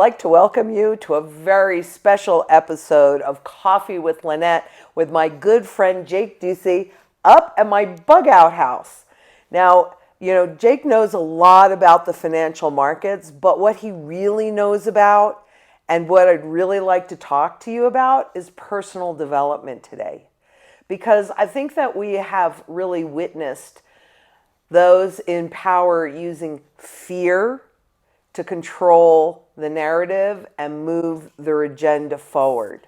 like to welcome you to a very special episode of Coffee with Lynette with my good friend Jake Ducey up at my bug out house. Now, Jake knows a lot about the financial markets, but what he really knows about and what I'd really like to talk to you about is personal development today. Because I think that we have really witnessed those in power using fear to control the narrative and move their agenda forward.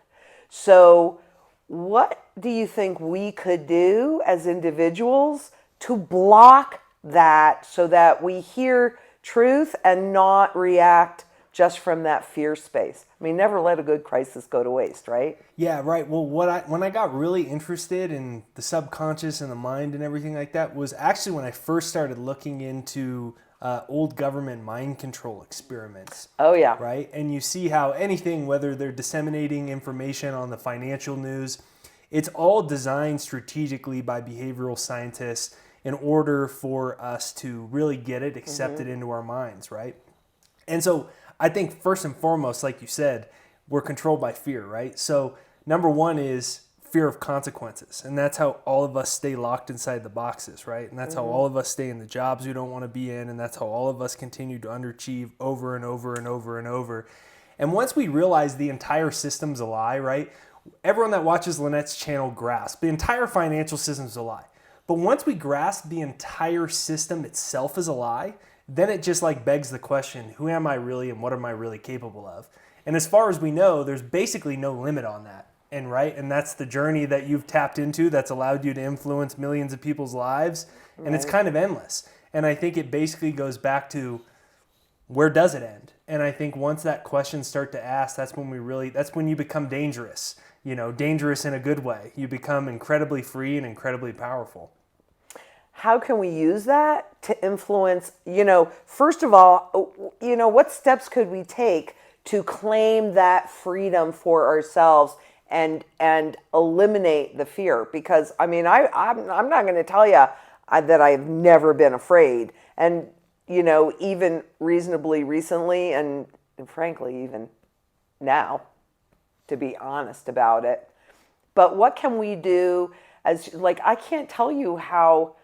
So, what do you think we could do as individuals to block that so that we hear truth and not react just from that fear space? I mean, never let a good crisis go to waste, right? Yeah, right. Well, when I got really interested in the subconscious and the mind and everything like that was actually when I first started looking into old government mind control experiments. Oh, yeah. Right? And you see how anything, whether they're disseminating information on the financial news, it's all designed strategically by behavioral scientists in order for us to really get it accepted into our minds, right? And so I think first and foremost, like you said, we're controlled by fear, right? So number one is fear of consequences. And that's how all of us stay locked inside the boxes, right? And that's how all of us stay in the jobs we don't want to be in. And that's how all of us continue to underachieve over and over and over and over. And once we realize the entire system's a lie, right? Everyone that watches Lynette's channel grasps the entire financial system's a lie. But once we grasp the entire system itself is a lie, then it just like begs the question, who am I really and what am I really capable of? And as far as we know, there's basically no limit on that. And that's the journey that you've tapped into that's allowed you to influence millions of people's lives. And it's kind of endless. And I think it basically goes back to where does it end? And I think once that question start to ask, that's when you become dangerous, dangerous in a good way. You become incredibly free and incredibly powerful. How can we use that to influence, first of all, what steps could we take to claim that freedom for ourselves and eliminate the fear? Because I'm not going to tell you that I've never been afraid, and even reasonably recently, and frankly even now, to be honest about it. But what can we do? I can't tell you how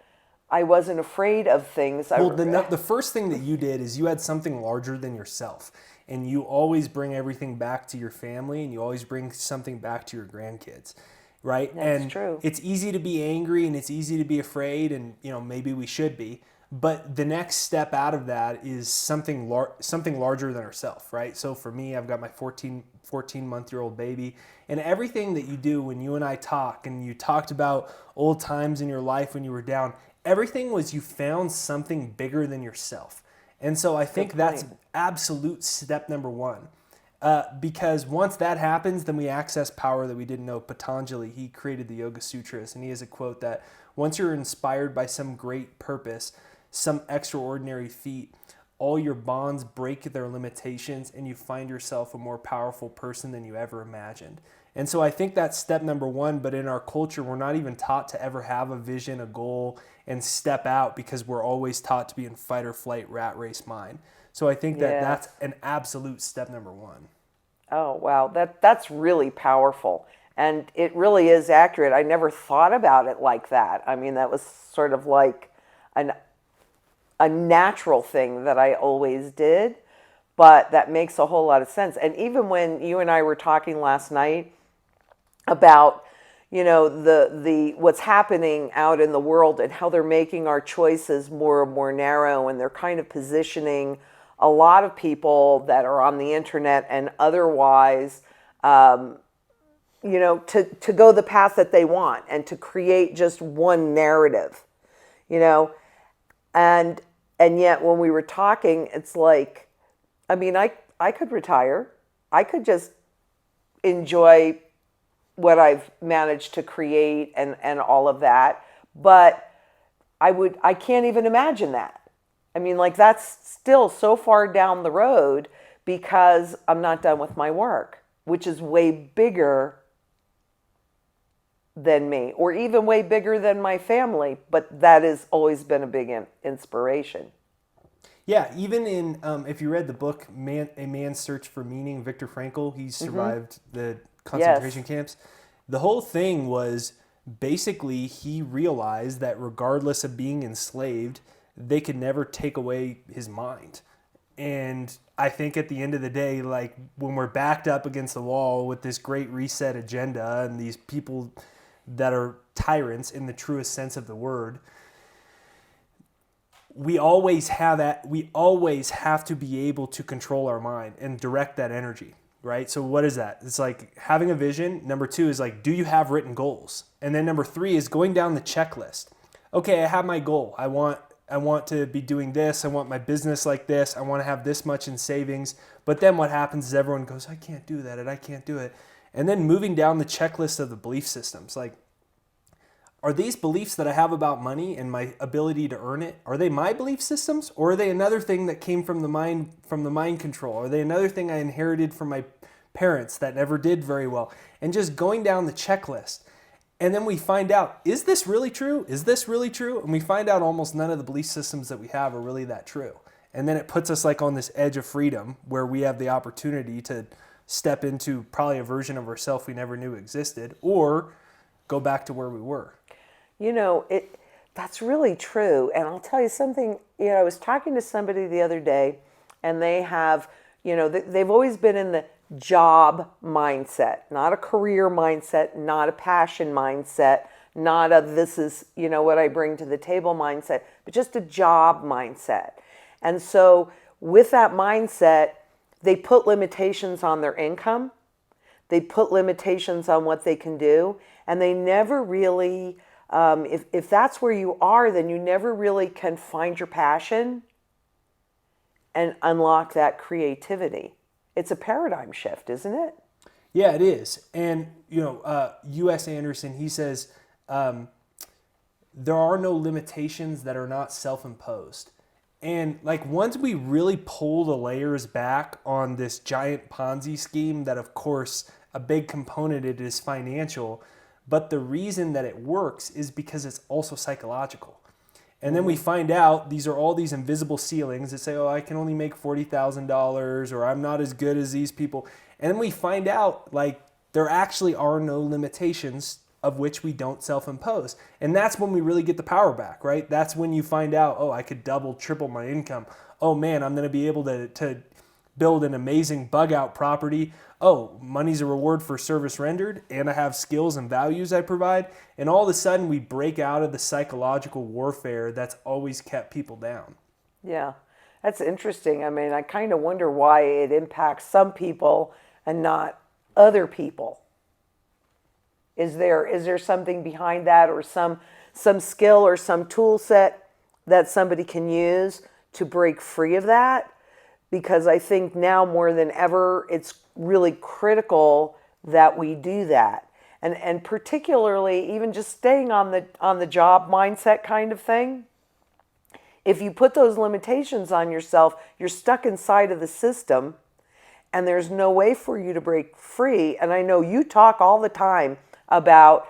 I wasn't afraid of things. Well, the first thing that you did is you had something larger than yourself. And you always bring everything back to your family, and you always bring something back to your grandkids, right? That's true. It's easy to be angry and it's easy to be afraid, and maybe we should be. But the next step out of that is something larger than ourselves, right? So for me, I've got my 14-month-old baby, and everything that you do when you and I talk, and you talked about old times in your life when you were down, everything was you found something bigger than yourself. And so I think that's absolute step number one. Because once that happens, then we access power that we didn't know. Patanjali, he created the Yoga Sutras, and he has a quote that once you're inspired by some great purpose, some extraordinary feat, all your bonds break their limitations and you find yourself a more powerful person than you ever imagined. And so I think that's step number one, but in our culture, we're not even taught to ever have a vision, a goal, and step out because we're always taught to be in fight or flight, rat race mind. So I think that that's an absolute step number one. Oh, wow. That's really powerful. And it really is accurate. I never thought about it like that. I mean, that was sort of like a natural thing that I always did, but that makes a whole lot of sense. And even when you and I were talking last night about, the what's happening out in the world and how they're making our choices more and more narrow, and they're kind of positioning a lot of people that are on the internet and otherwise, to go the path that they want and to create just one narrative, and yet when we were talking, it's like, I could retire. I could just enjoy what I've managed to create and all of that. But I can't even imagine that. That's still so far down the road because I'm not done with my work, which is way bigger than me, or even way bigger than my family. But that has always been a big inspiration. Yeah, even in if you read the book A Man's Search for Meaning, Viktor Frankl, he survived the concentration Yes. camps. The whole thing was basically he realized that regardless of being enslaved, they could never take away his mind. And I think at the end of the day, like when we're backed up against the wall with this great reset agenda and these people that are tyrants in the truest sense of the word, we always have to be able to control our mind and direct that energy, right? So what is that? It's like having a vision. Number 2 is like, do you have written goals? And then number 3 is going down the checklist. Okay, I have my goal. I want to be doing this. I want my business like this. I want to have this much in savings. But then what happens is everyone goes, I can't do that and I can't do it. And then moving down the checklist of the belief systems, like, are these beliefs that I have about money and my ability to earn it, are they my belief systems, or are they another thing that came from the mind control? Are they another thing I inherited from my parents that never did very well? And just going down the checklist. And then we find out, is this really true? Is this really true? And we find out almost none of the belief systems that we have are really that true. And then it puts us like on this edge of freedom where we have the opportunity to step into probably a version of ourselves we never knew existed, or go back to where we were. You know, that's really true. And I'll tell you something, I was talking to somebody the other day, and they have, they've always been in the job mindset, not a career mindset, not a passion mindset, not a this is, what I bring to the table mindset, but just a job mindset. And so with that mindset, they put limitations on their income. They put limitations on what they can do, and they never really, if that's where you are, then you never really can find your passion and unlock that creativity. It's a paradigm shift, isn't it? Yeah, it is. And, U.S. Anderson, he says, there are no limitations that are not self-imposed. And like once we really pull the layers back on this giant Ponzi scheme that, of course, a big component it is financial, but the reason that it works is because it's also psychological. And then we find out these are all these invisible ceilings that say, oh, I can only make $40,000, or I'm not as good as these people. And then we find out like there actually are no limitations of which we don't self-impose. And that's when we really get the power back, right? That's when you find out, oh, I could double, triple my income. Oh man, I'm going to be able to build an amazing bug out property. Oh, money's a reward for service rendered, and I have skills and values I provide. And all of a sudden we break out of the psychological warfare that's always kept people down. Yeah, that's interesting. I mean, I kind of wonder why it impacts some people and not other people. Is there something behind that, or some skill or some tool set that somebody can use to break free of that? Because I think now more than ever, it's really critical that we do that. And particularly even just staying on the job mindset kind of thing. If you put those limitations on yourself, you're stuck inside of the system, and there's no way for you to break free. And I know you talk all the time about,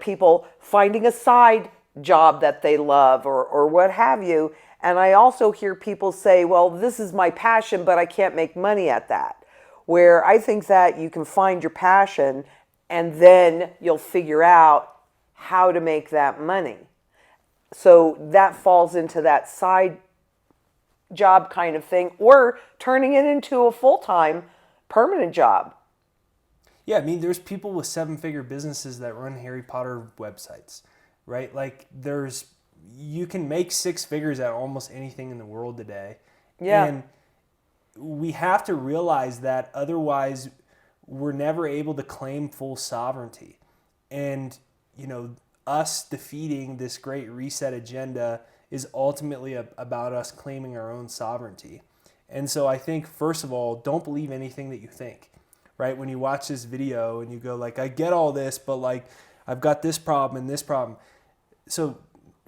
people finding a side job that they love, or what have you. And I also hear people say, well, this is my passion, but I can't make money at that. Where I think that you can find your passion, and then you'll figure out how to make that money. So that falls into that side job kind of thing, or turning it into a full-time permanent job. Yeah, I mean, there's people with 7-figure businesses that run Harry Potter websites, right? Like you can make 6 figures at almost anything in the world today. Yeah. And we have to realize that otherwise we're never able to claim full sovereignty. And, us defeating this great reset agenda is ultimately about us claiming our own sovereignty. And so I think, first of all, don't believe anything that you think, right? When you watch this video and you go like, I get all this, but like, I've got this problem and this problem. So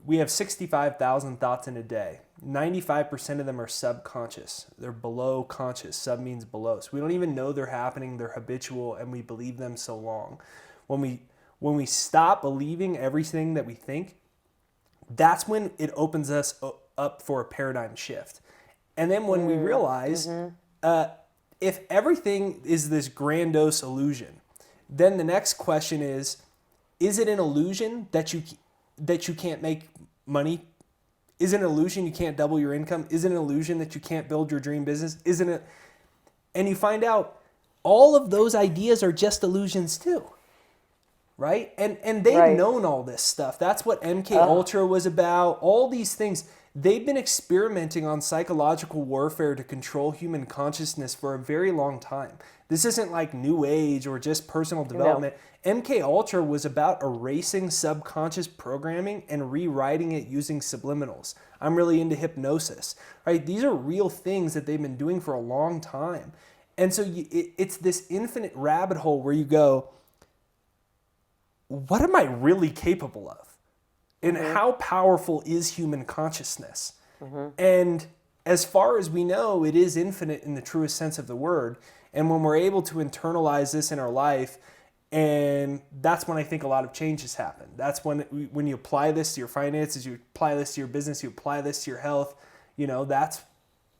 we have 65,000 thoughts in a day. 95% of them are subconscious. They're below conscious. Sub means below. So we don't even know they're happening. They're habitual, and we believe them so long. When we stop believing everything that we think, that's when it opens us up for a paradigm shift. And then when we realize if everything is this grandiose illusion, then the next question is it an illusion that you can't make money? Is it an illusion you can't double your income? Is it an illusion that you can't build your dream business? Isn't it? And you find out all of those ideas are just illusions too. Right? And they've known all this stuff. That's what MK Ultra was about. All these things. They've been experimenting on psychological warfare to control human consciousness for a very long time. This isn't like New Age or just personal development. No. MK Ultra was about erasing subconscious programming and rewriting it using subliminals. I'm really into hypnosis. Right? These are real things that they've been doing for a long time. And so it's this infinite rabbit hole where you go, what am I really capable of? And how powerful is human consciousness? And as far as we know, it is infinite in the truest sense of the word. And when we're able to internalize this in our life, and that's when I think a lot of changes happen. That's when you apply this to your finances, you apply this to your business, you apply this to your health, that's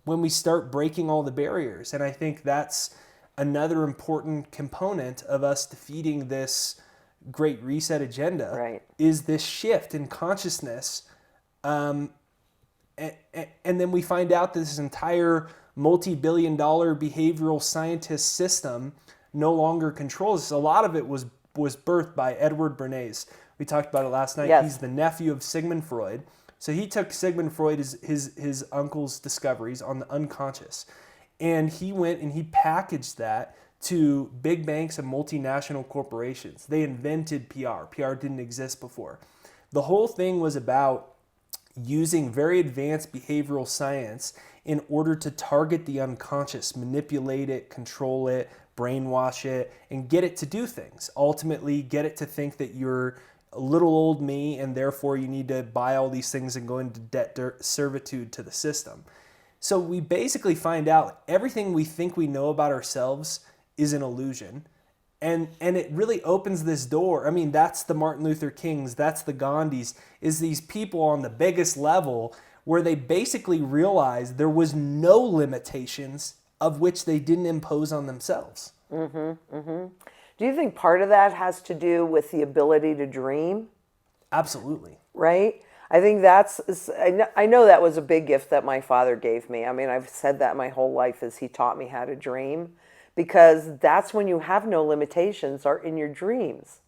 when we start breaking all the barriers. And I think that's another important component of us defeating this Great Reset agenda, is this shift in consciousness. And then we find out this entire multi-billion-dollar behavioral scientist system no longer controls us. A lot of it was birthed by Edward Bernays. We talked about it last night. Yes. He's the nephew of Sigmund Freud. So he took Sigmund Freud, his uncle's discoveries on the unconscious, and he went and he packaged that to big banks and multinational corporations. They invented PR. PR didn't exist before. The whole thing was about using very advanced behavioral science in order to target the unconscious, manipulate it, control it, brainwash it, and get it to do things. Ultimately, get it to think that you're a little old me and therefore you need to buy all these things and go into debt servitude to the system. So we basically find out everything we think we know about ourselves is an illusion. And it really opens this door. I mean, that's the Martin Luther Kings, that's the Gandhis, is these people on the biggest level where they basically realized there was no limitations of which they didn't impose on themselves. Do you think part of that has to do with the ability to dream? Absolutely. Right? I think I know that was a big gift that my father gave me. I mean, I've said that my whole life is he taught me how to dream. Because that's when you have no limitations, are in your dreams.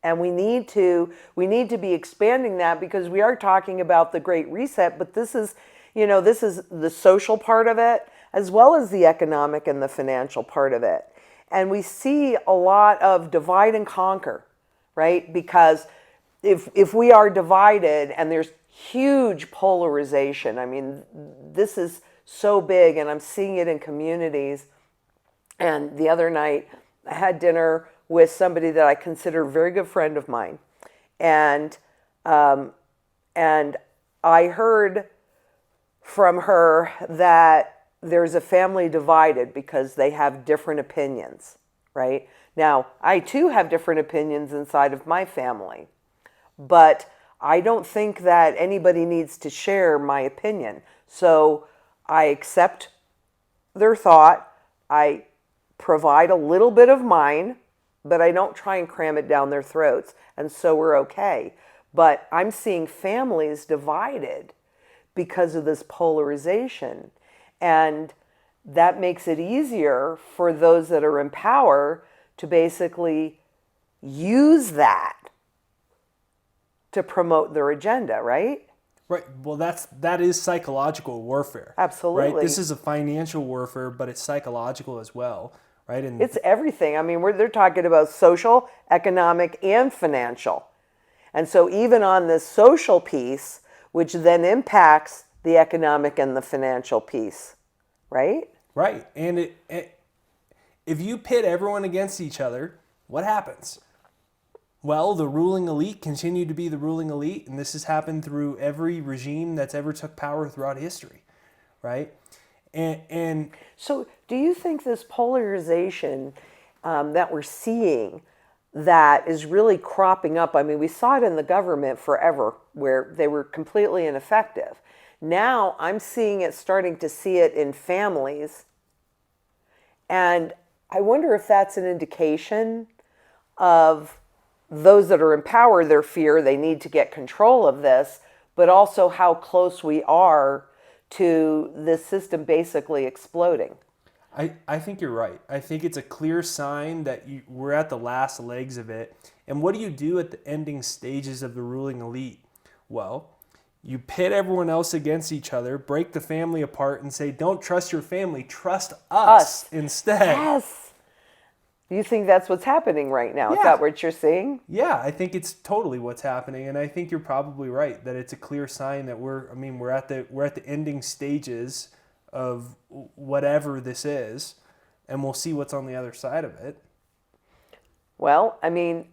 And we need to be expanding that, because we are talking about the Great Reset, but this is the social part of it, as well as the economic and the financial part of it. And we see a lot of divide and conquer, right? Because if we are divided and there's huge polarization, I mean, this is so big, and I'm seeing it in communities. And the other night, I had dinner with somebody that I consider a very good friend of mine. And I heard from her that there's a family divided because they have different opinions, right? Now, I too have different opinions inside of my family. But I don't think that anybody needs to share my opinion. So I accept their thought. I provide a little bit of mine, but I don't try and cram it down their throats, and so we're okay. But I'm seeing families divided because of this polarization, and that makes it easier for those that are in power to basically use that to promote their agenda, right? Right. Well, that is psychological warfare. Absolutely. Right? This is a financial warfare, but it's psychological as well. Right? And it's everything. I mean, they're talking about social, economic, and financial. And so even on this social piece, which then impacts the economic and the financial piece, right? Right. And if you pit everyone against each other, what happens? Well, the ruling elite continue to be the ruling elite, and this has happened through every regime that's ever took power throughout history, right? And so do you think this polarization that we're seeing that is really cropping up? I mean, we saw it in the government forever where they were completely ineffective. Now I'm starting to see it in families. And I wonder if that's an indication of those that are in power, their fear, they need to get control of this, but also how close we are to this system basically exploding. I think you're right. I think it's a clear sign that we're at the last legs of it. And what do you do at the ending stages of the ruling elite? Well, you pit everyone else against each other, break the family apart, and say, don't trust your family, trust us instead. Yes. You think that's what's happening right now? Yeah. Is that what you're seeing? Yeah, I think it's totally what's happening, and I think you're probably right that it's a clear sign that we're at the ending stages of whatever this is, and we'll see what's on the other side of it. Well, I mean,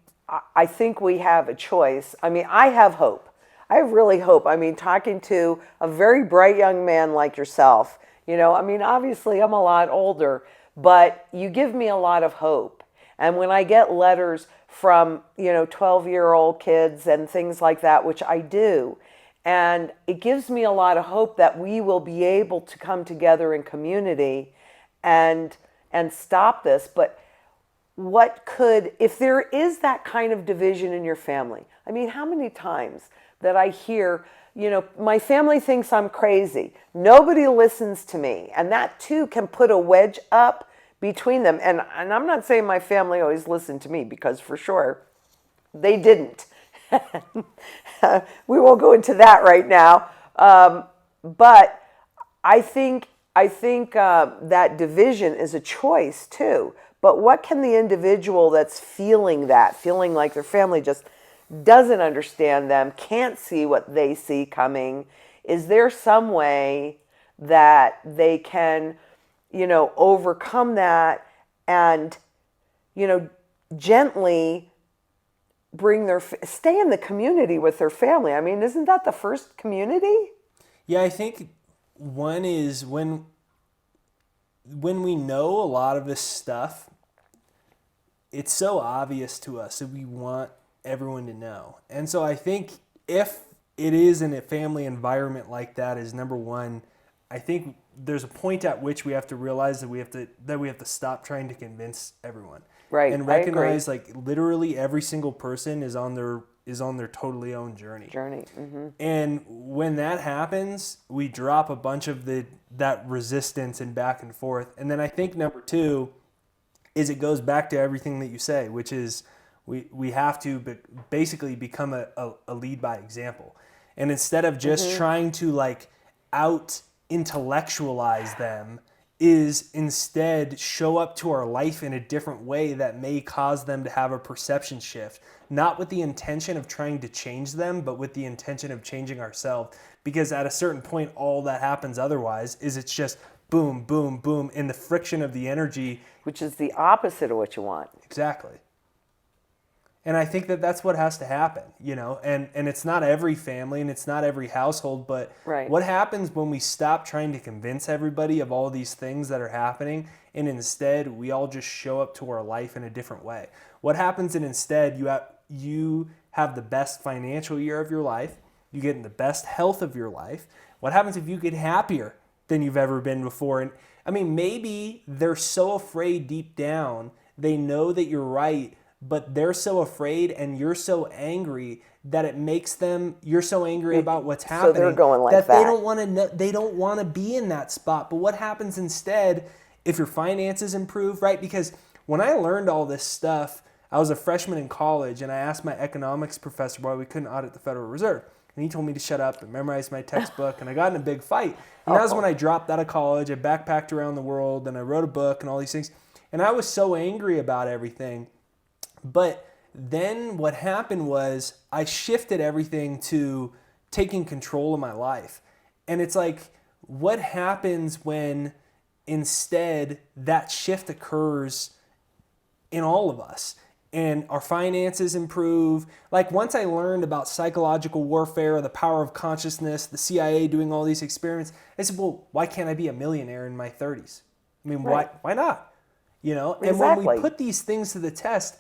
I think we have a choice. I mean, I have hope. I really hope. I mean, talking to a very bright young man like yourself, I mean, obviously I'm a lot older, but you give me a lot of hope. And when I get letters from, 12-year-old kids and things like that, which I do, and it gives me a lot of hope that we will be able to come together in community and stop this. But if there is that kind of division in your family, I mean, how many times that I hear, my family thinks I'm crazy. Nobody listens to me. And that too can put a wedge up between them. And I'm not saying my family always listened to me, because for sure they didn't. We won't go into that right now. But I think that division is a choice too. But what can the individual that's feeling like their family just doesn't understand them, can't see what they see coming, is there some way that they can, overcome that and, gently stay in the community with their family? I mean, isn't that the first community? Yeah, I think one is when we know a lot of this stuff, it's so obvious to us that we want everyone to know. And so I think if it is in a family environment like that, is number one, I think there's a point at which we have to realize that we have to stop trying to convince everyone. Right. And recognize like literally every single person is on their totally own journey. Mm-hmm. And when that happens, we drop a bunch of that resistance and back and forth. And then I think number two is it goes back to everything that you say, which is we have to basically become a lead by example. And instead of just trying to like out intellectualize them, is instead show up to our life in a different way that may cause them to have a perception shift, not with the intention of trying to change them, but with the intention of changing ourselves. Because at a certain point, all that happens otherwise is it's just boom, boom, boom, and the friction of the energy. Which is the opposite of what you want. Exactly. And I think that that's what has to happen, and it's not every family and it's not every household, but right. What happens when we stop trying to convince everybody of all these things that are happening and instead we all just show up to our life in a different way? What happens and instead you have the best financial year of your life, you get in the best health of your life? What happens if you get happier than you've ever been before? And I mean, maybe they're so afraid deep down, they know that you're right, but they're so afraid and you're so angry that it makes them, you're so angry about what's happening. So they're going like that. They don't want to know, they don't want to be in that spot. But what happens instead if your finances improve, right? Because when I learned all this stuff, I was a freshman in college and I asked my economics professor why we couldn't audit the Federal Reserve. And he told me to shut up and memorize my textbook, and I got in a big fight. And that was when I dropped out of college. I backpacked around the world and I wrote a book and all these things. And I was so angry about everything. But then what happened was I shifted everything to taking control of my life. And it's like, what happens when instead that shift occurs in all of us and our finances improve? Like once I learned about psychological warfare, the power of consciousness, the CIA doing all these experiments, I said, well, why can't I be a millionaire in my 30s? I mean, right. why not? Exactly. And when we put these things to the test,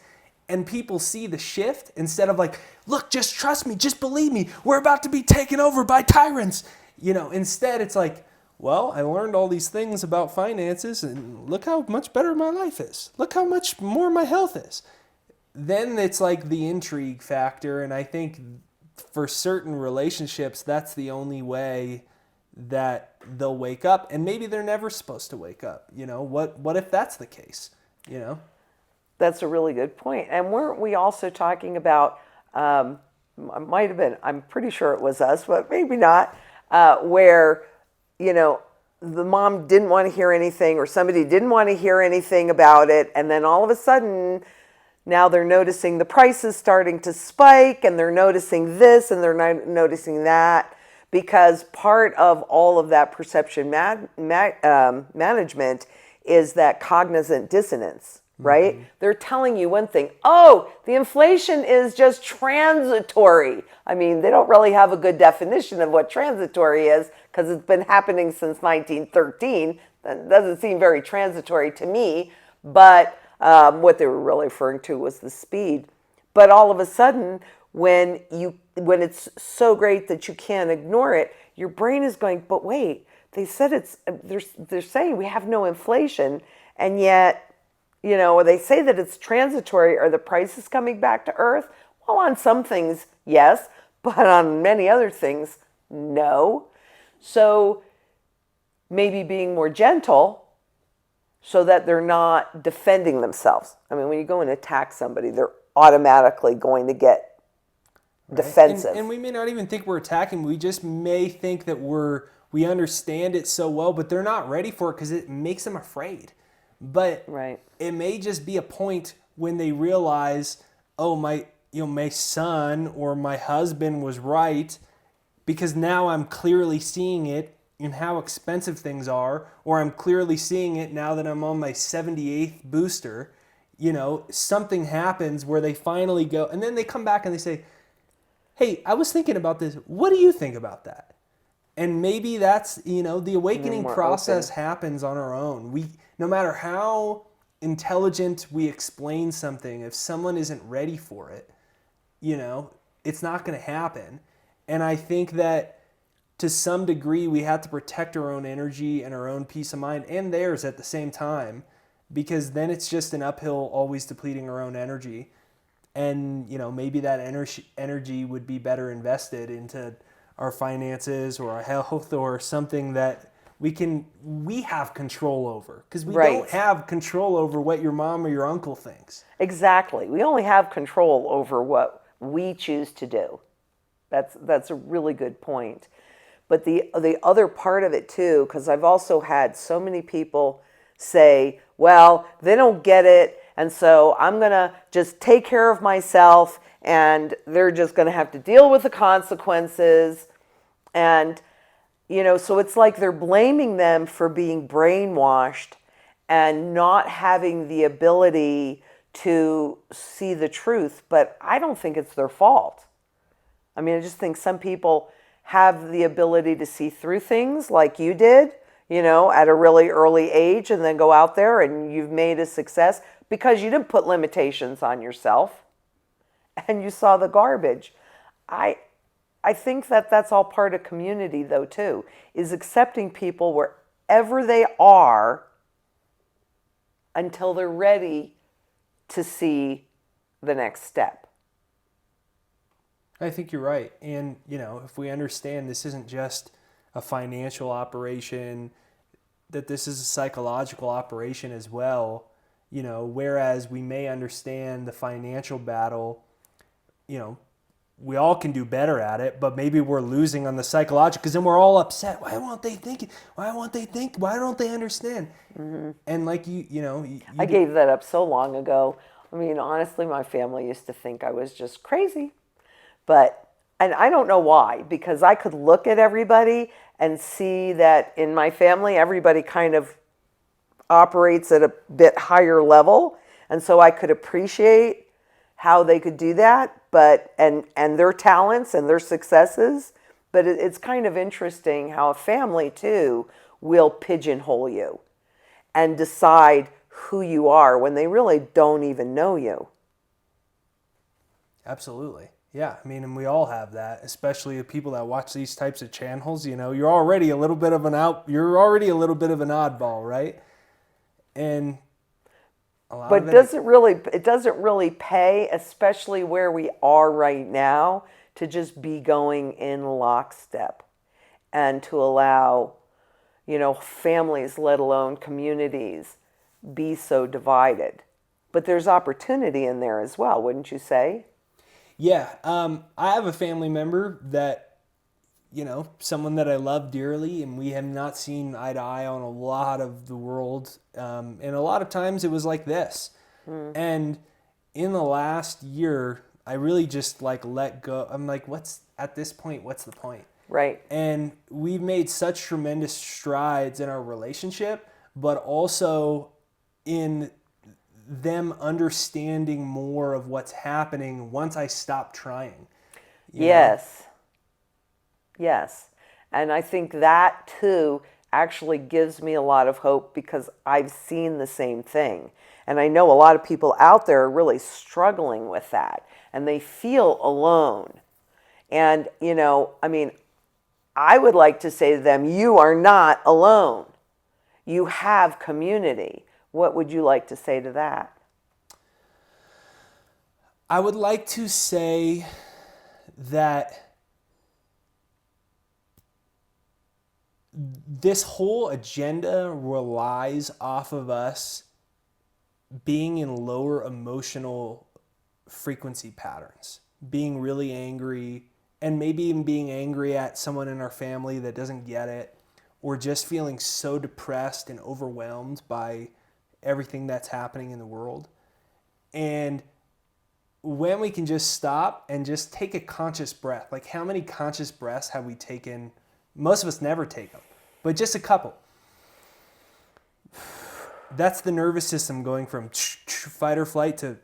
and people see the shift, instead of like, look, just trust me, just believe me, we're about to be taken over by tyrants. Instead it's like, well, I learned all these things about finances and look how much better my life is. Look how much more my health is. Then it's like the intrigue factor. And I think for certain relationships, that's the only way that they'll wake up. And maybe they're never supposed to wake up. What if that's the case? That's a really good point. And weren't we also talking about, might have been, I'm pretty sure it was us, but maybe not, where, the mom didn't want to hear anything or somebody didn't want to hear anything about it. And then all of a sudden, now they're noticing the prices starting to spike and they're noticing this and they're noticing that, because part of all of that perception management is that cognizant dissonance. Right? They're telling you one thing. Oh, the inflation is just transitory. I mean, they don't really have a good definition of what transitory is because it's been happening since 1913. That doesn't seem very transitory to me. But what they were really referring to was the speed. But all of a sudden, when it's so great that you can't ignore it, your brain is going, but wait, they said they're saying we have no inflation, and yet, they say that it's transitory. Are the prices coming back to earth? Well, on some things, yes, but on many other things, no. So maybe being more gentle so that they're not defending themselves. I mean, when you go and attack somebody, they're automatically going to get defensive. And we may not even think we're attacking. We just may think that we understand it so well, but they're not ready for it because it makes them afraid. But it may just be a point when they realize, oh, my son or my husband was right, because now I'm clearly seeing it in how expensive things are, or I'm clearly seeing it now that I'm on my 78th booster. Something happens where they finally go, and then they come back and they say, hey, I was thinking about this. What do you think about that? And maybe that's, the awakening process happens on our own. No matter how intelligent we explain something, if someone isn't ready for it, it's not going to happen. And I think that to some degree, we have to protect our own energy and our own peace of mind and theirs at the same time, because then it's just an uphill, always depleting our own energy. And, maybe that energy would be better invested into our finances or our health or something that we have control over, because we don't have control over what your mom or your uncle thinks. Exactly. We only have control over what we choose to do. That's a really good point. But the other part of it too, because I've also had so many people say, well, they don't get it, and so I'm going to just take care of myself and they're just going to have to deal with the consequences. And so it's like they're blaming them for being brainwashed and not having the ability to see the truth. But I don't think it's their fault. I mean, I just think some people have the ability to see through things like you did, at a really early age, and then go out there and you've made a success because you didn't put limitations on yourself and you saw the garbage. I think that that's all part of community, though, too, is accepting people wherever they are until they're ready to see the next step. I think you're right. And, if we understand this isn't just a financial operation, that this is a psychological operation as well, whereas we may understand the financial battle, we all can do better at it, but maybe we're losing on the psychological, because then we're all upset. Why won't they think? Why won't they think? Why don't they understand? Mm-hmm. And like I gave that up so long ago. I mean, honestly, my family used to think I was just crazy, and I don't know why, because I could look at everybody and see that in my family, everybody kind of operates at a bit higher level, and so I could appreciate how they could do that, and their talents and their successes. But it's kind of interesting how a family too will pigeonhole you and decide who you are when they really don't even know you. Absolutely. Yeah, I mean, and we all have that, especially the people that watch these types of channels. You know, you're already a little bit of an oddball, right? And a lot But of it, it doesn't really pay, especially where we are right now, to just be going in lockstep and to allow, families, let alone communities, be so divided. But there's opportunity in there as well, wouldn't you say? yeah. I have a family member that, someone that I love dearly, and we have not seen eye to eye on a lot of the world. And a lot of times it was like this. And in the last year, I really just like let go. I'm like, at this point, what's the point? Right. And we've made such tremendous strides in our relationship, but also in them understanding more of what's happening once I stop trying. You know? Yes. Yes. And I think that too actually gives me a lot of hope because I've seen the same thing. And I know a lot of people out there are really struggling with that and they feel alone. And, I would like to say to them, you are not alone. You have community. What would you like to say to that? I would like to say that this whole agenda relies off of us being in lower emotional frequency patterns, being really angry, and maybe even being angry at someone in our family that doesn't get it, or just feeling so depressed and overwhelmed by everything that's happening in the world. And when we can just stop and just take a conscious breath, like how many conscious breaths have we taken? Most of us never take them, but just a couple. That's the nervous system going from fight or flight to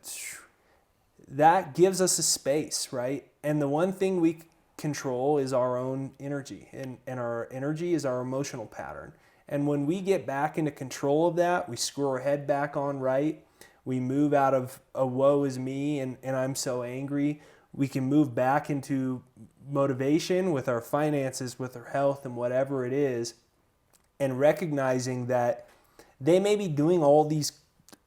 that gives us a space, right? And the one thing we control is our own energy, and our energy is our emotional pattern. And when we get back into control of that, we screw our head back on right. We move out of a woe is me and I'm so angry. We can move back into motivation with our finances, with our health, and whatever it is, and recognizing that they may be doing all these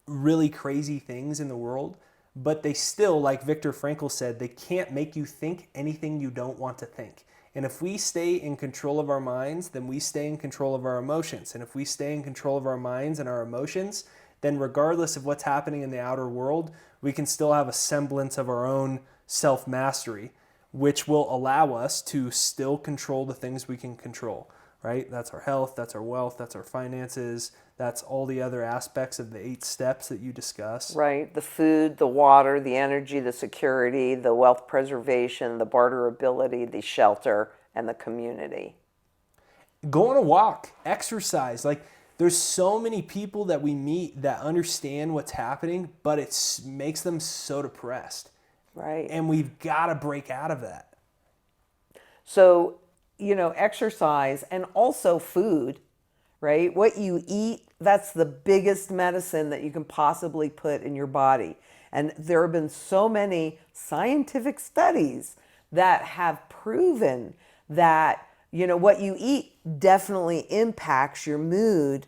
really crazy things in the world, but they still, like Viktor Frankl said, they can't make you think anything you don't want to think. And if we stay in control of our minds, then we stay in control of our emotions. And if we stay in control of our minds and our emotions, then regardless of what's happening in the outer world, we can still have a semblance of our own self-mastery, which will allow us to still control the things we can control, right? That's our health, that's our wealth, that's our finances, that's all the other aspects of the 8 steps that you discuss. Right. The food, the water, the energy, the security, the wealth preservation, the barterability, the shelter, and the community. Go on a walk, exercise. Like, there's so many people that we meet that understand what's happening, but it makes them so depressed. Right. And we've got to break out of that. So, exercise and also food, right? What you eat, that's the biggest medicine that you can possibly put in your body. And there have been so many scientific studies that have proven that, what you eat definitely impacts your mood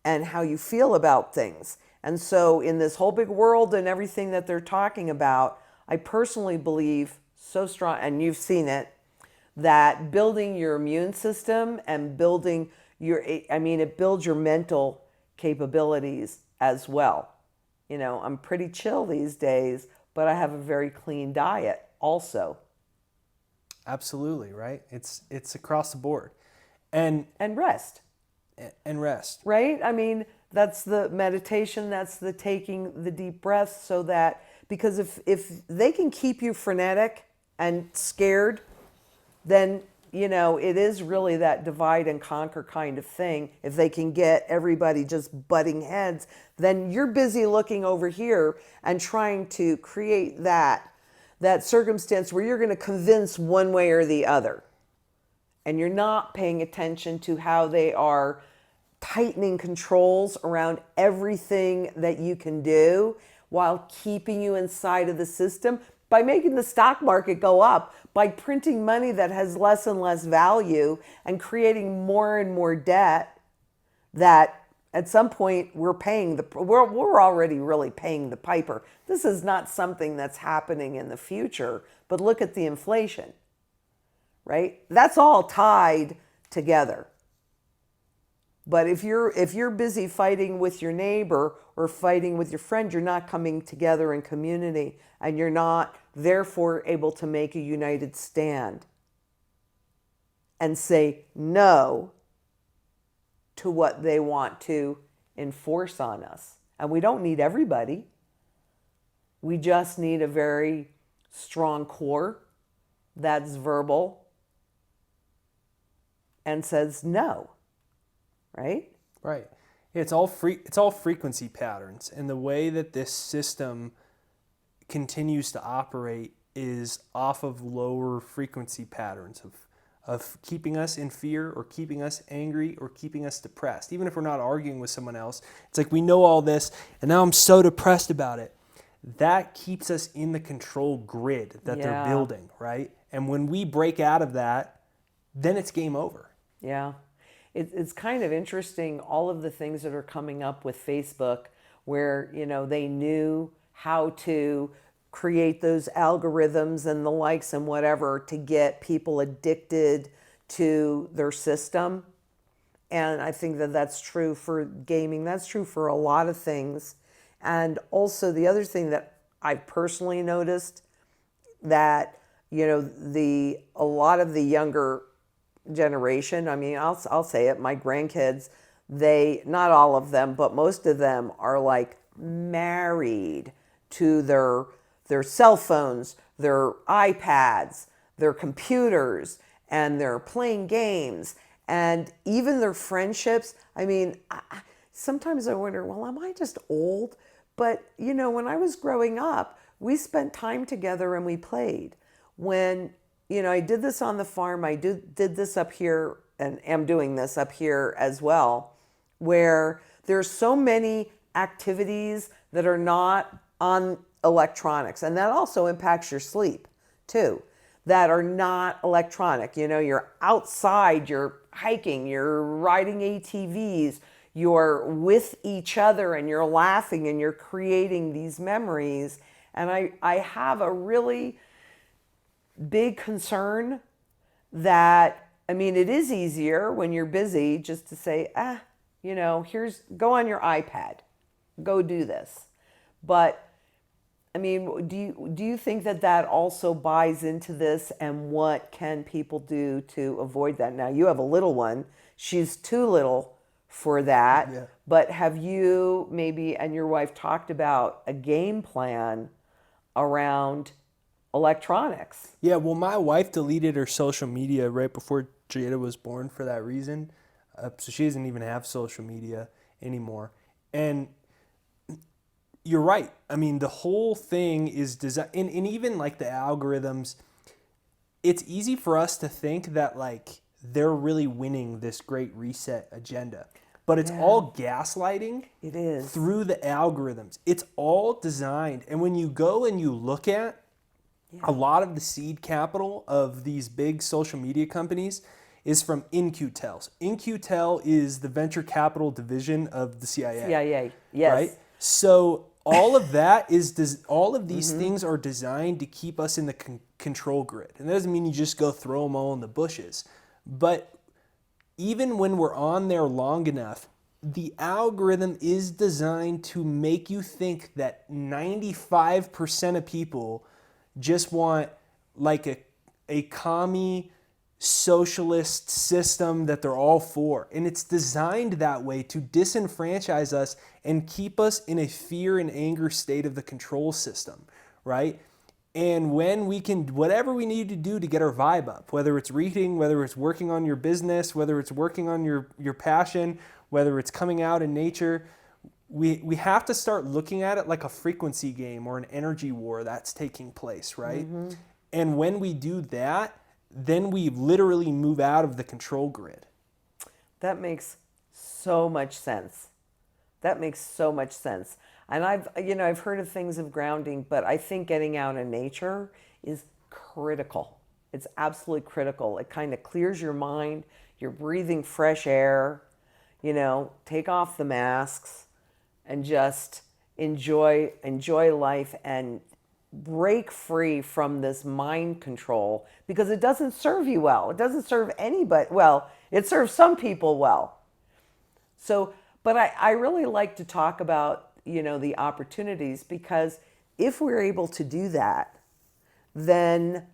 and how you feel about things. And so in this whole big world and everything that they're talking about, I personally believe so strong, and you've seen it, that building your immune system and building it builds your mental capabilities as well. I'm pretty chill these days, but I have a very clean diet also. Absolutely, right? It's across the board. And rest. And rest. Right? That's the meditation, that's the taking the deep breaths, so that, because if they can keep you frenetic and scared, then it is really that divide and conquer kind of thing. If they can get everybody just butting heads, then you're busy looking over here and trying to create that circumstance where you're going to convince one way or the other. And you're not paying attention to how they are tightening controls around everything that you can do while keeping you inside of the system, by making the stock market go up, by printing money that has less and less value and creating more and more debt that at some point we're already really paying the piper. This is not something that's happening in the future, but look at the inflation, right? That's all tied together. But if you're busy fighting with your neighbor or fighting with your friend, you're not coming together in community, and you're not therefore able to make a united stand and say no to what they want to enforce on us. And we don't need everybody. We just need a very strong core that's verbal and says no. Right? Right. It's all frequency patterns, and the way that this system continues to operate is off of lower frequency patterns of keeping us in fear or keeping us angry or keeping us depressed. Even if we're not arguing with someone else, it's like we know all this and now I'm so depressed about it. That keeps us in the control grid that they're building, right? And when we break out of that, then it's game over. Yeah. It's kind of interesting, all of the things that are coming up with Facebook where, they knew how to create those algorithms and the likes and whatever to get people addicted to their system. And I think that that's true for gaming. That's true for a lot of things. And also the other thing that I've personally noticed that, a lot of the younger generation, I mean, I'll say it, my grandkids, not all of them, but most of them are like married to their cell phones, their iPads, their computers, and they're playing games, and even their friendships. I mean, sometimes I wonder, well, am I just old? But, when I was growing up, we spent time together and we played. When I did this on the farm. I did this up here and am doing this up here as well, where there's so many activities that are not on electronics. And that also impacts your sleep too, that are not electronic. You're outside, you're hiking, you're riding ATVs, you're with each other and you're laughing and you're creating these memories. And I have a really big concern that, I mean, it is easier when you're busy just to say, go on your iPad, go do this. But I mean, do you think that also buys into this, and what can people do to avoid that? Now, you have a little one. She's too little for that. Yeah. But have you maybe and your wife talked about a game plan around electronics? Yeah, well, my wife deleted her social media right before Jada was born for that reason. So she doesn't even have social media anymore. And you're right. I mean, the whole thing is designed, and even like the algorithms, it's easy for us to think that like they're really winning this great reset agenda. But it's all gaslighting. It is. Through the algorithms. It's all designed. And when you go and you look at a lot of the seed capital of these big social media companies is from In-Q-Tel. In-Q-Tel is the venture capital division of the CIA. CIA, yes. Right? So all of that all of these things are designed to keep us in the control grid. And that doesn't mean you just go throw them all in the bushes. But even when we're on there long enough, the algorithm is designed to make you think that 95% of people just want like a commie socialist system that they're all for. And it's designed that way to disenfranchise us and keep us in a fear and anger state of the control system, right? And when we can, whatever we need to do to get our vibe up, whether it's reading, whether it's working on your business, whether it's working on your passion, whether it's coming out in nature, we have to start looking at it like a frequency game or an energy war that's taking place, right? Mm-hmm. And when we do that, then we literally move out of the control grid. That makes so much sense. That makes so much sense. And I've heard of things of grounding, but I think getting out in nature is critical. It's absolutely critical. It kind of clears your mind. You're breathing fresh air. Take off the masks and just enjoy life and break free from this mind control, because it doesn't serve you well. It doesn't serve anybody well. It serves some people well. So, but I really like to talk about, the opportunities, because if we're able to do that, then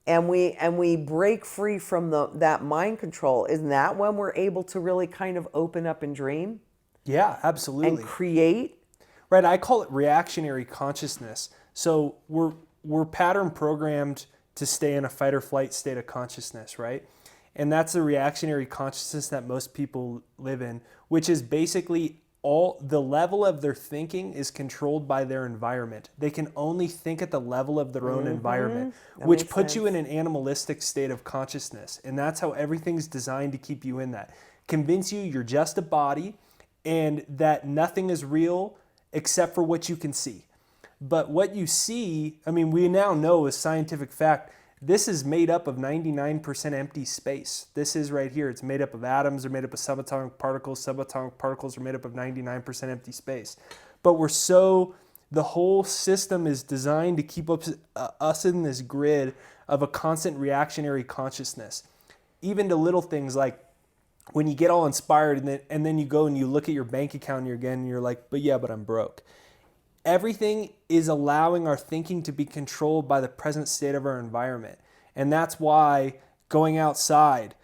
and we break free from that mind control, isn't that when we're able to really kind of open up and dream Yeah, absolutely. and create? Right, I call it reactionary consciousness. So we're pattern programmed to stay in a fight or flight state of consciousness, right? And that's the reactionary consciousness that most people live in, which is basically all the level of their thinking is controlled by their environment. They can only think at the level of their own environment, which puts you in an animalistic state of consciousness. And that's how everything's designed to keep you in that. Convince you you're just a body and that nothing is real except for what you can see. But what you see, we now know is scientific fact, this is made up of 99% empty space. This is right here. It's made up of atoms. They're made up of subatomic particles. Subatomic particles are made up of 99% empty space. But the whole system is designed to keep us in this grid of a constant reactionary consciousness. Even to little things like when you get all inspired and then you go and you look at your bank account and you're like, but I'm broke. Everything is allowing our thinking to be controlled by the present state of our environment. And that's why going outside,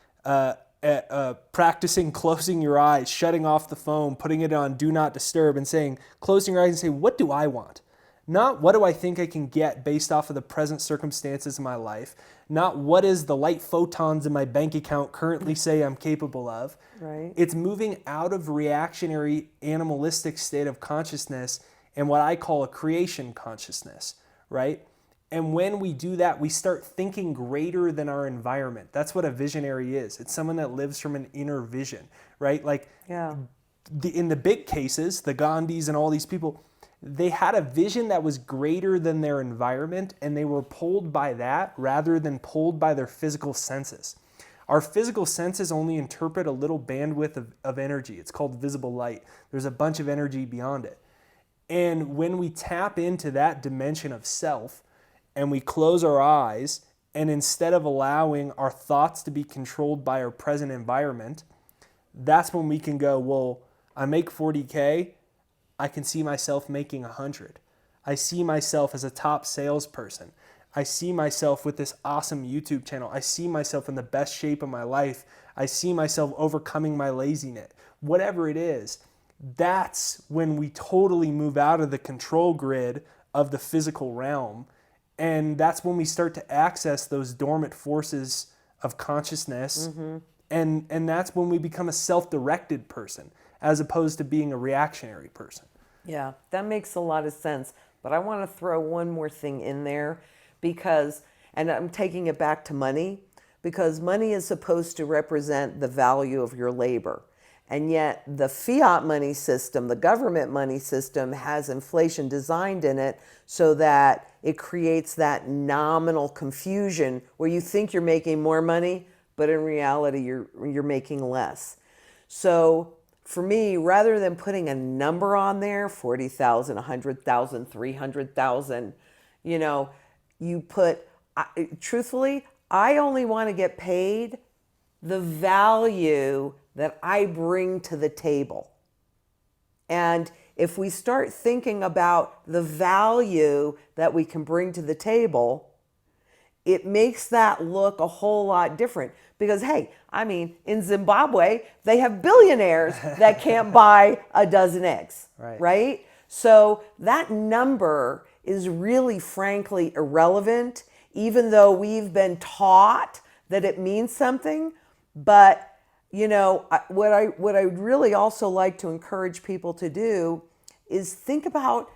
practicing closing your eyes, shutting off the phone, putting it on do not disturb and closing your eyes and say, what do I want? Not what do I think I can get based off of the present circumstances of my life. Not what is the light photons in my bank account currently say I'm capable of. Right. It's moving out of reactionary animalistic state of consciousness and what I call a creation consciousness, right? And when we do that, we start thinking greater than our environment. That's what a visionary is. It's someone that lives from an inner vision, right? In the big cases, the Gandhis and all these people, they had a vision that was greater than their environment, and they were pulled by that rather than pulled by their physical senses. Our physical senses only interpret a little bandwidth of energy. It's called visible light. There's a bunch of energy beyond it. And when we tap into that dimension of self and we close our eyes, and instead of allowing our thoughts to be controlled by our present environment, that's when we can go, well, I make 40K, I can see myself making 100. I see myself as a top salesperson. I see myself with this awesome YouTube channel. I see myself in the best shape of my life. I see myself overcoming my laziness. Whatever it is, that's when we totally move out of the control grid of the physical realm. And that's when we start to access those dormant forces of consciousness. And that's when we become a self-directed person as opposed to being a reactionary person. Yeah, that makes a lot of sense. But I want to throw one more thing in there because, and I'm taking it back to money, because money is supposed to represent the value of your labor. And yet the fiat money system, the government money system, has inflation designed in it so that it creates that nominal confusion where you think you're making more money, but in reality you're making less. So for me, rather than putting a number on there, 40,000, 100,000, 300,000, you put, truthfully, I only want to get paid the value that I bring to the table. And if we start thinking about the value that we can bring to the table, it makes that look a whole lot different. Because, hey, in Zimbabwe, they have billionaires that can't buy a dozen eggs, right? So that number is really, frankly, irrelevant, even though we've been taught that it means something. But what I would really also like to encourage people to do is think about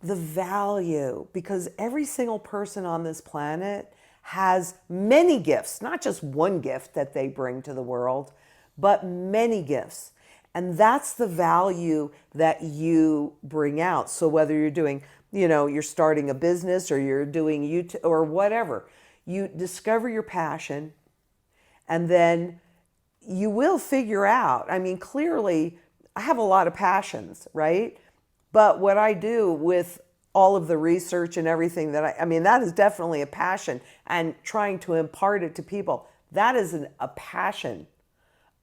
the value, because every single person on this planet has many gifts, not just one gift that they bring to the world, but many gifts. And that's the value that you bring out. So whether you're doing, you're starting a business or you're doing YouTube or whatever, you discover your passion, and then you will figure out. I mean, clearly, I have a lot of passions, right? But what I do with all of the research and everything I mean, that is definitely a passion, and trying to impart it to people, that is a passion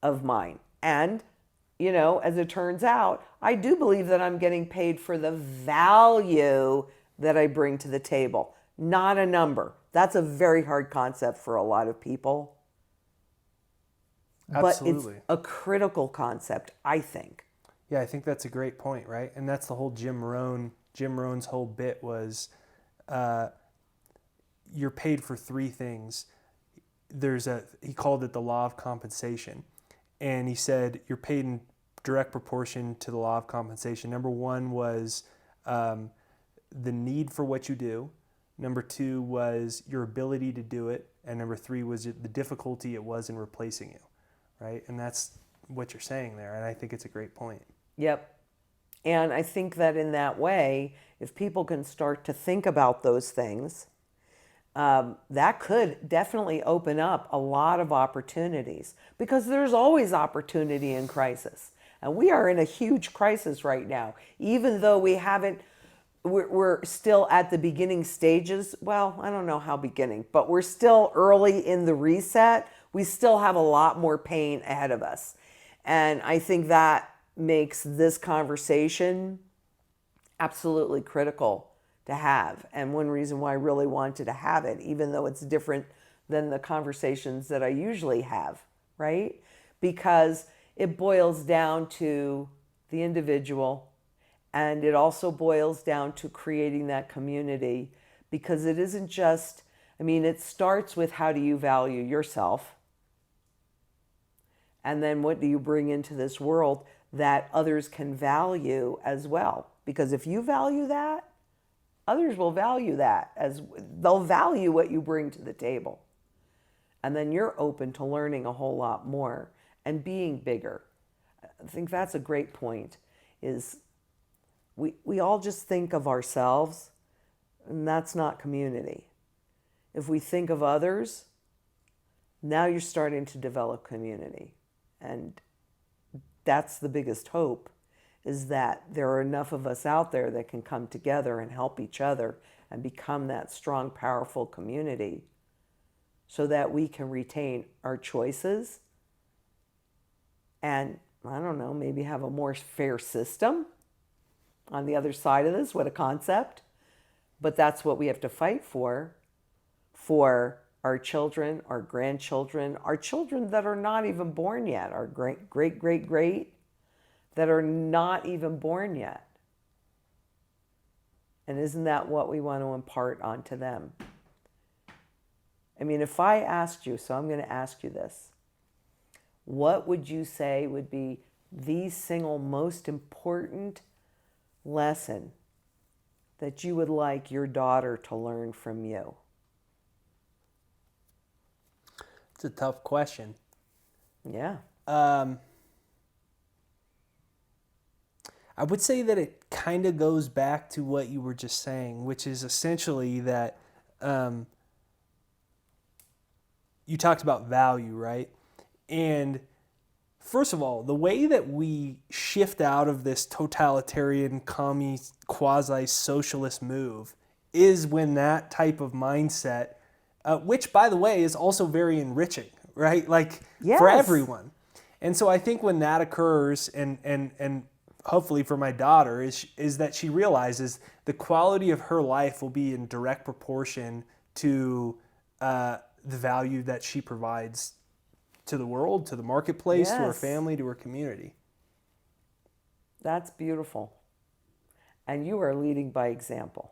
of mine. And, as it turns out, I do believe that I'm getting paid for the value that I bring to the table, not a number. That's a very hard concept for a lot of people. Absolutely. But it's a critical concept, I think. Yeah, I think that's a great point, right? And that's the whole Jim Rohn's whole bit was you're paid for three things. He called it the law of compensation. And he said you're paid in direct proportion to the law of compensation. Number one was the need for what you do. Number two was your ability to do it. And number three was the difficulty it was in replacing you, right? And that's what you're saying there. And I think it's a great point. Yep. And I think that in that way, if people can start to think about those things, that could definitely open up a lot of opportunities, because there's always opportunity in crisis. And we are in a huge crisis right now, even though we're still at the beginning stages. Well, I don't know how beginning, but we're still early in the reset. We still have a lot more pain ahead of us. And I think that makes this conversation absolutely critical to have. And one reason why I really wanted to have it, even though it's different than the conversations that I usually have, right? Because it boils down to the individual, and it also boils down to creating that community, because it isn't just, it starts with how do you value yourself? And then what do you bring into this world that others can value as well? Because if you value that, others will value that, as they'll value what you bring to the table. And then you're open to learning a whole lot more and being bigger. I think that's a great point, is we all just think of ourselves, and that's not community. If we think of others, now you're starting to develop community. And that's the biggest hope, is that there are enough of us out there that can come together and help each other and become that strong, powerful community, so that we can retain our choices and, I don't know, maybe have a more fair system on the other side of this. What a concept. But that's what we have to fight for our children, our grandchildren, our children that are not even born yet, our great that are not even born yet. And isn't that what we want to impart onto them? If I asked you, so I'm going to ask you this, what would you say would be the single most important lesson that you would like your daughter to learn from you? It's a tough question. Yeah. I would say that it kind of goes back to what you were just saying, which is essentially that you talked about value, right? And first of all, the way that we shift out of this totalitarian, commie, quasi-socialist move is when that type of mindset, which, by the way, is also very enriching, right? Like, yes, for everyone. And so I think when that occurs, and hopefully for my daughter, is that she realizes the quality of her life will be in direct proportion to the value that she provides to the world, to the marketplace, yes, to her family, to her community. That's beautiful. And you are leading by example.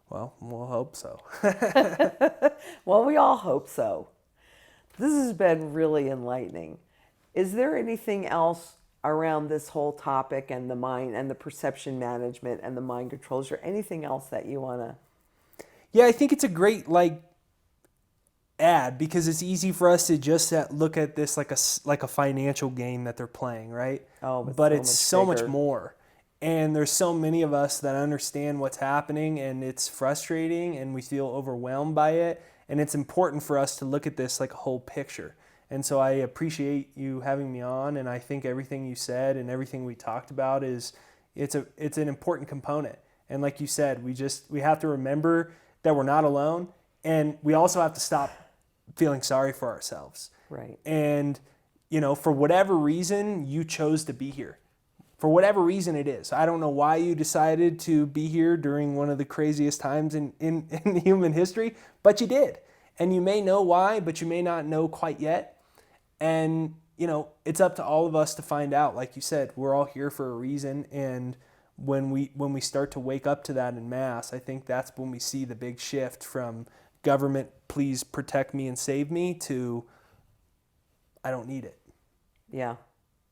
Well, we'll hope so. Well, we all hope so. This has been really enlightening. Is there anything else around this whole topic and the mind and the perception management and the mind controls, or anything else that you want to? Yeah, I think it's a great, add, because it's easy for us to just look at this like a financial game that they're playing, right? Oh, But so it's much so much bigger. more. And there's so many of us that understand what's happening, and it's frustrating and we feel overwhelmed by it. And it's important for us to look at this like a whole picture. And so I appreciate you having me on, and I think everything you said and everything we talked about it's an important component. And like you said, we have to remember that we're not alone, and we also have to stop feeling sorry for ourselves. Right. And for whatever reason you chose to be here, for whatever reason it is. I don't know why you decided to be here during one of the craziest times in human history, but you did. And you may know why, but you may not know quite yet. And, it's up to all of us to find out. Like you said, we're all here for a reason. And when we start to wake up to that in mass, I think that's when we see the big shift from government, please protect me and save me, to I don't need it. Yeah.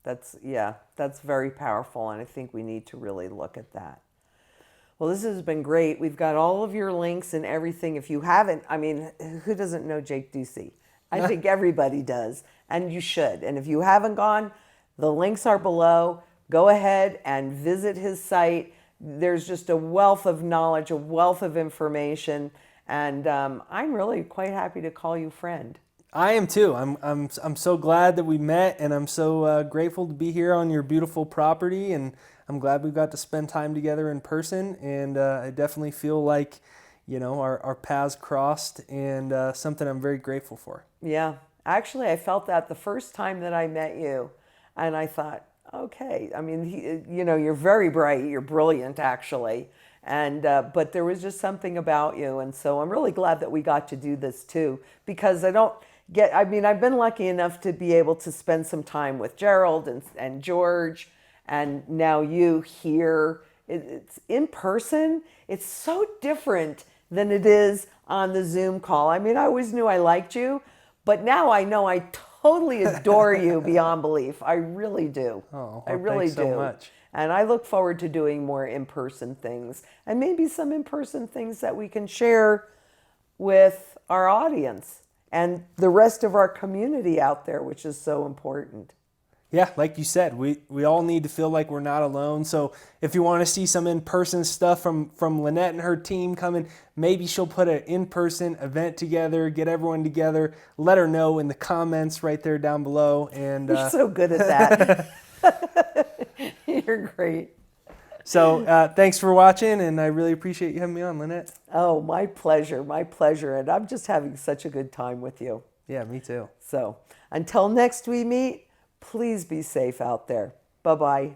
That's very powerful, and I think we need to really look at that. Well, this has been great. We've got all of your links and everything. If you haven't, who doesn't know Jake Ducey? I think everybody does, and you should. And if you haven't gone, the links are below. Go ahead and visit his site. There's just a wealth of knowledge, a wealth of information, and I'm really quite happy to call you friend. I am too. I'm so glad that we met, and I'm so grateful to be here on your beautiful property, and I'm glad we got to spend time together in person. And I definitely feel like, our paths crossed, and something I'm very grateful for. Yeah, actually, I felt that the first time that I met you, and I thought, okay, you're very bright, you're brilliant, actually, and but there was just something about you, and so I'm really glad that we got to do this too, because I've been lucky enough to be able to spend some time with Gerald and George, and now you here. It's in person. It's so different than it is on the Zoom call. I always knew I liked you, but now I know I totally adore you beyond belief. I really do. Oh, I well, really thanks so do. much. And I look forward to doing more in-person things, and maybe some in-person things that we can share with our audience and the rest of our community out there, which is so important. Yeah, like you said, we all need to feel like we're not alone. So if you want to see some in-person stuff from Lynette and her team coming, maybe she'll put an in-person event together, get everyone together, let her know in the comments right there down below. And You're so good at that. You're great. So thanks for watching, and I really appreciate you having me on, Lynette. Oh, my pleasure, my pleasure. And I'm just having such a good time with you. Yeah, me too. So until next we meet, please be safe out there. Bye-bye.